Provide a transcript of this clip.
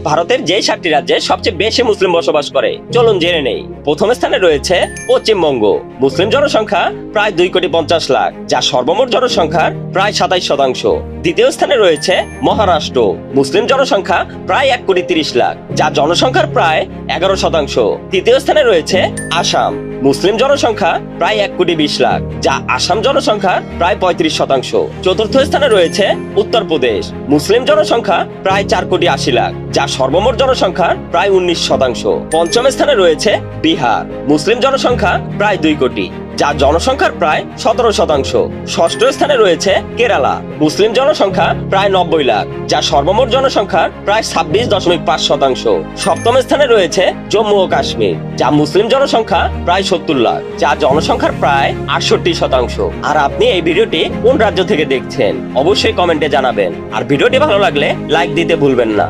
ভারতের যে 7টি রাজ্যে সবচেয়ে বেশি মুসলিম বসবাস করে চলুন জেনে নেই। প্রথম স্থানে রয়েছে পশ্চিমবঙ্গ। মুসলিম জনসংখ্যা প্রায় 2,50,00,000, যা সর্বমোট জনসংখ্যার প্রায় 27%। দ্বিতীয় স্থানে রয়েছে মহারাষ্ট্র। মুসলিম জনসংখ্যা প্রায় 1,30,00,000, যা জনসংখ্যার প্রায় 11%। তৃতীয় স্থানে রয়েছে আসাম। মুসলিম জনসংখ্যা প্রায় 1,20,00,000, যা আসাম জনসংখ্যার প্রায় 35%। চতুর্থ স্থানে রয়েছে উত্তরপ্রদেশ। মুসলিম জনসংখ্যা প্রায় 4,80,00,000, যা সর্বমোট জনসংখ্যার প্রায় 19%। পঞ্চম স্থানে রয়েছে বিহার। মুসলিম জনসংখ্যা প্রায় 2 কোটি, যা জনসংখ্যার প্রায় 17%। ষষ্ঠ স্থানে রয়েছে কেরালা। মুসলিম জনসংখ্যা প্রায় 90 লাখ, যা সর্বমোট জনসংখ্যার প্রায় 26.5%। সপ্তম স্থানে রয়েছে জম্মু ও কাশ্মীর, যা মুসলিম জনসংখ্যা প্রায় 70 লাখ, যা জনসংখ্যার প্রায় 68%। আর আপনি এই ভিডিওটি কোন রাজ্য থেকে দেখছেন অবশ্যই কমেন্টে জানাবেন। আর ভিডিওটি ভালো লাগলে লাইক দিতে ভুলবেন না।